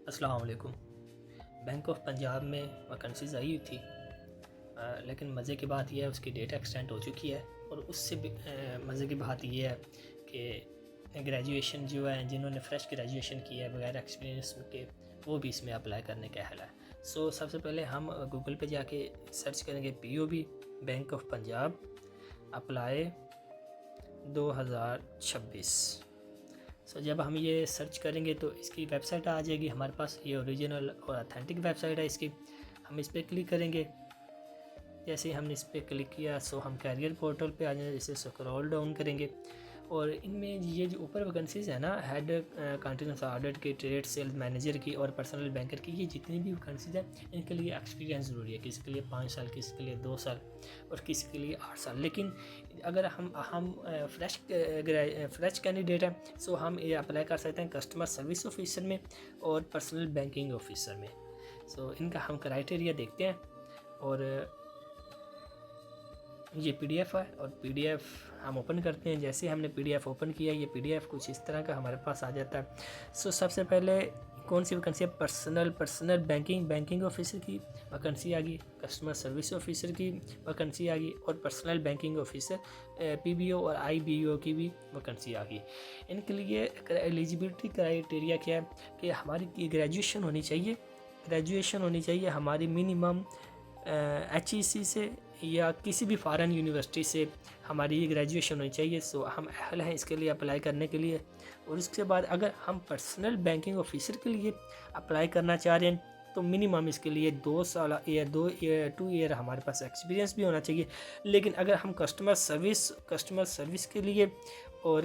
अस्सलाम वालेकुम। Bank of Punjab में वैकेंसीज़ आई हुई थी, लेकिन मज़े की बात यह है उसकी डेट एक्सटेंड हो चुकी है। और उससे भी मज़े की बात यह है कि ग्रेजुएशन जो है, जिन्होंने फ़्रेश ग्रेजुएशन की है बगैर एक्सपीरियंस के, वो भी इसमें अप्लाई करने का हल है। सबसे पहले हम गूगल पे जाके सर्च करेंगे POB bank of Punjab apply 2026। जब हम ये सर्च करेंगे तो इसकी वेबसाइट आ जाएगी हमारे पास। ये ओरिजिनल और अथेंटिक वेबसाइट है इसकी। हम इस पर क्लिक करेंगे। जैसे ही हमने इस पर क्लिक किया हम कैरियर पोर्टल पे आ जाएंगे। इसे स्क्रॉल डाउन करेंगे और इनमें ये जो ऊपर वैकेंसीज़ है ना, हेड कंटिन्यूस ऑडिट की, ट्रेड सेल्स मैनेजर की और पर्सनल बैंकर की, ये जितनी भी वैकेंसीज़ हैं इनके लिए एक्सपीरियंस ज़रूरी है। किसी के लिए 5 साल, किसी के लिए 2 साल और किसी के लिए 8 साल। लेकिन अगर हम फ्रेश कैंडिडेट हैं हम ये अप्लाई कर सकते हैं कस्टमर सर्विस ऑफिसर में और पर्सनल बैंकिंग ऑफिसर में। इनका हम क्राइटेरिया देखते हैं और ये PDF है और PDF हम ओपन करते हैं। जैसे हमने PDF ओपन किया, ये PDF कुछ इस तरह का हमारे पास आ जाता है। सबसे पहले कौन सी वैकेंसी है? पर्सनल बैंकिंग ऑफिसर की वैकेंसी आ गई, कस्टमर सर्विस ऑफिसर की वैकेंसी आ गई और पर्सनल बैंकिंग ऑफिसर PBO और IBO की भी वैकेंसी आ गई। इनके लिए एलिजिबिलिटी क्राइटेरिया क्या है कि हमारी ग्रेजुएशन होनी चाहिए हमारी मिनिमम HEC से या किसी भी फॉरेन यूनिवर्सिटी से हमारी ये ग्रेजुएशन होनी चाहिए। हम अहल हैं इसके लिए अप्लाई करने के लिए। और उसके बाद अगर हम पर्सनल बैंकिंग ऑफिसर के लिए अप्लाई करना चाह रहे हैं तो मिनिमम इसके लिए 2 ईयर हमारे पास एक्सपीरियंस भी होना चाहिए। लेकिन अगर हम कस्टमर सर्विस के लिए और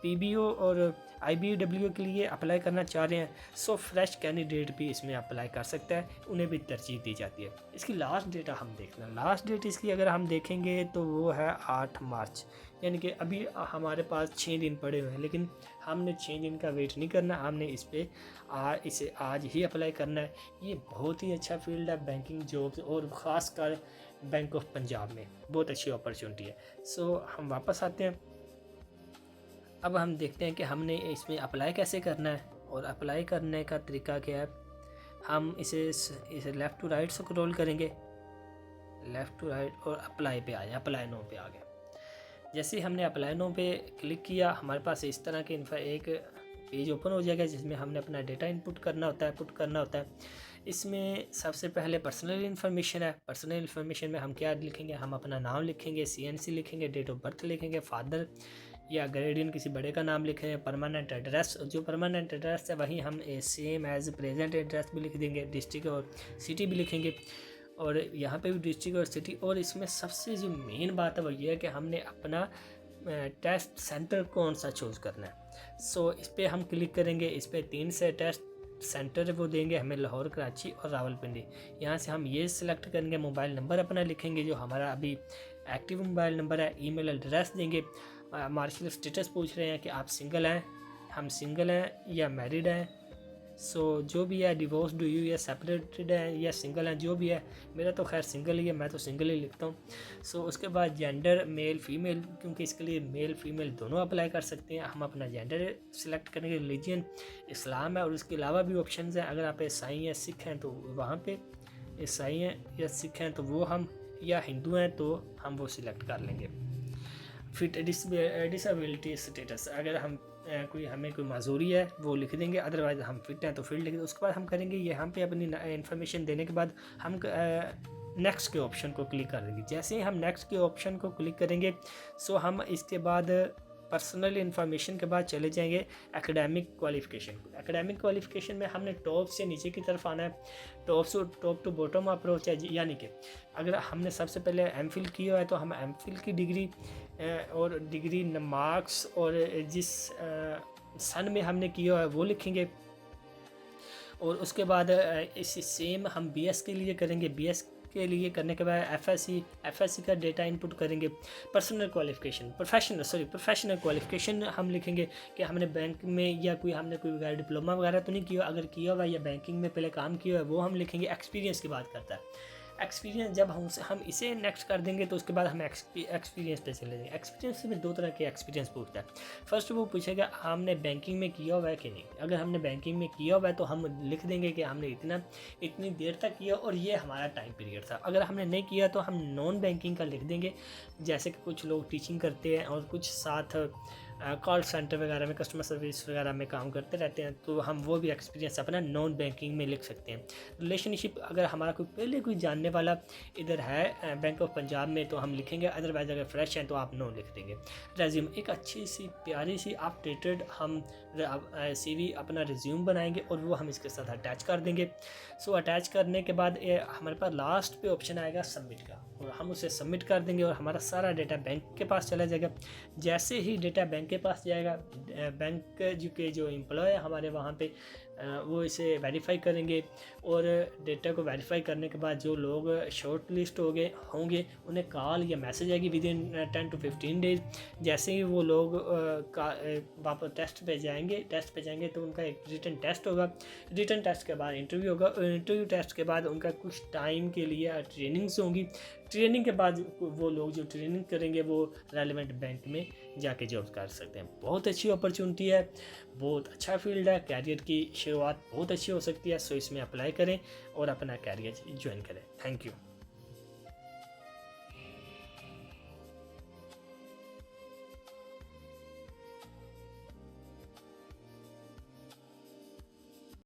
PBO और IBW के लिए अप्लाई करना चाह रहे हैं फ्रेश कैंडिडेट भी इसमें अप्लाई कर सकता है, उन्हें भी तरजीह दी जाती है। इसकी लास्ट डेट हम देखना, लास्ट डेट इसकी अगर हम देखेंगे तो वो है 8 मार्च, यानी कि अभी हमारे पास 6 दिन पड़े हुए हैं। लेकिन हमने 6 दिन का वेट नहीं करना, हमने इसे आज ही अप्लाई करना है। ये बहुत ही अच्छा फील्ड है बैंकिंग जॉब्स और ख़ासकर बैंक ऑफ पंजाब में बहुत अच्छी अपॉर्चुनिटी है। हम वापस आते हैं। अब हम देखते हैं कि हमने इसमें अप्लाई कैसे करना है और अप्लाई करने का तरीका क्या है। हम इसे लेफ़्ट टू राइट स्क्रॉल करेंगे, लेफ़्ट टू राइट और अप्लाई पे आए, अप्लाई नो पे आ गए। जैसे ही हमने अप्लाई नो पे क्लिक किया हमारे पास इस तरह के एक पेज ओपन हो जाएगा जिसमें हमने अपना डेटा इनपुट करना होता है। इसमें सबसे पहले पर्सनल इन्फॉर्मेशन है। पर्सनल इन्फॉर्मेशन में हम क्या लिखेंगे? हम अपना नाम लिखेंगे, CNC लिखेंगे, डेट ऑफ बर्थ लिखेंगे, फादर या गार्डियन किसी बड़े का नाम लिखेंगे, परमानेंट एड्रेस, जो परमानेंट एड्रेस है वहीं हम सेम एज प्रेजेंट एड्रेस भी लिख देंगे, डिस्ट्रिक्ट और सिटी भी लिखेंगे और यहाँ पे भी डिस्ट्रिक्ट और सिटी। और इसमें सबसे जो मेन बात है वो ये है कि हमने अपना टेस्ट सेंटर कौन सा चूज़ करना है। इस पर हम क्लिक करेंगे। इस पर 3 से टेस्ट सेंटर वो देंगे हमें, लाहौर, कराची और रावलपिंडी। यहाँ से हम ये सिलेक्ट करेंगे, मोबाइल नंबर अपना लिखेंगे जो हमारा अभी एक्टिव मोबाइल नंबर है, ईमेल एड्रेस देंगे। मार्शल स्टेटस पूछ रहे हैं कि आप सिंगल हैं, हम सिंगल हैं या मैरिड हैं। जो भी है, डिवोर्स डू यू या सेपरेटेड है या सिंगल हैं, जो भी है, मेरा तो खैर सिंगल ही है, मैं तो सिंगल ही लिखता हूँ। उसके बाद जेंडर मेल फीमेल, क्योंकि इसके लिए मेल फीमेल दोनों अप्लाई कर सकते हैं। हम अपना जेंडर सेलेक्ट करेंगे। रिलीजन इस्लाम है और उसके अलावा भी ऑप्शंस हैं। अगर आप ईसाई हैं, सिख हैं तो वहाँ पे ईसाई हैं या सिख हैं तो वो हम, या हिंदू हैं तो हम वो सिलेक्ट कर लेंगे। फिट डिसेबिलिटी स्टेटस, अगर हम हमें कोई माजूरी है वो लिख देंगे, अदरवाइज हम फिट हैं तो फिट लिख देंगे। उसके बाद हम करेंगे यहाँ पे अपनी इन्फॉर्मेशन देने के बाद हम नेक्स्ट के ऑप्शन को क्लिक कर देंगे। जैसे ही हम नेक्स्ट के ऑप्शन को क्लिक करेंगे हम इसके बाद पर्सनल इन्फॉर्मेशन के बाद चले जाएंगे एकेडमिक क्वालिफ़िकेशन। एकेडमिक क्वालिफ़िकेशन में हमने टॉप से नीचे की तरफ आना है, टॉप टू बॉटम अप्रोच है। यानी कि अगर हमने सबसे पहले MPhil किया है तो हम MPhil की डिग्री और डिग्री मार्क्स और जिस सन में हमने किया है वो लिखेंगे। और उसके बाद इसी सेम हम BS के लिए करेंगे। BS के लिए करने के बाद FSC का डेटा इनपुट करेंगे। प्रोफेशनल क्वालिफ़िकेशन हम लिखेंगे कि हमने बैंक में या हमने कोई डिप्लोमा वगैरह तो नहीं किया, अगर किया हुआ या बैंकिंग में पहले काम किया हुआ है वो हम लिखेंगे। एक्सपीरियंस की बात करता है। एक्सपीरियंस जब हम इसे नेक्स्ट कर देंगे तो उसके बाद हम एक्सपीरियंस पे चले जाएंगे। एक्सपीरियंस में दो तरह के एक्सपीरियंस पूछता है। फर्स्ट वो पूछेगा हमने बैंकिंग में किया हुआ है कि नहीं। अगर हमने बैंकिंग में किया हुआ है तो हम लिख देंगे कि हमने इतनी देर तक किया और ये हमारा टाइम पीरियड था। अगर हमने नहीं किया तो हम नॉन बैंकिंग का लिख देंगे, जैसे कि कुछ लोग टीचिंग करते हैं और कुछ साथ कॉल सेंटर वगैरह में कस्टमर सर्विस वगैरह में काम करते रहते हैं, तो हम वो भी एक्सपीरियंस अपना नॉन बैंकिंग में लिख सकते हैं। रिलेशनशिप अगर हमारा कोई जानने वाला इधर है बैंक ऑफ पंजाब में तो हम लिखेंगे, अदरवाइज अगर फ्रेश हैं तो आप नो लिख देंगे। रेज्यूम एक अच्छी सी प्यारी सी अपडेटेड हम CV अपना रिज्यूम बनाएंगे और वो हम इसके साथ अटैच कर देंगे। सो अटैच करने के बाद हमारे पास लास्ट पे ऑप्शन आएगा सबमिट का, और हम उसे सबमिट कर देंगे और हमारा सारा डेटा बैंक के पास चला जाएगा। जैसे ही डेटा बैंक के पास जाएगा, बैंक के जो एम्प्लॉय है हमारे वहाँ पे वो इसे वेरीफाई करेंगे, और डेटा को वेरीफाई करने के बाद जो लोग शॉर्ट लिस्ट होंगे उन्हें कॉल या मैसेज आएगी विद इन 10 to 15 डेज। जैसे ही वो लोग वापस टेस्ट पे जाएंगे तो उनका एक रिटन टेस्ट होगा। रिटन टेस्ट के बाद इंटरव्यू होगा, और इंटरव्यू टेस्ट के बाद उनका कुछ टाइम के लिए ट्रेनिंग्स होंगी। ट्रेनिंग के बाद वो लोग जो ट्रेनिंग करेंगे वो रेलिवेंट बैंक में जाके जॉब कर सकते हैं। बहुत अच्छी अपॉर्चुनिटी है, बहुत अच्छा फील्ड है, कैरियर की शुरुआत बहुत अच्छी हो सकती है। सो इसमें अप्लाई करें और अपना कैरियर ज्वाइन करें। Thank you.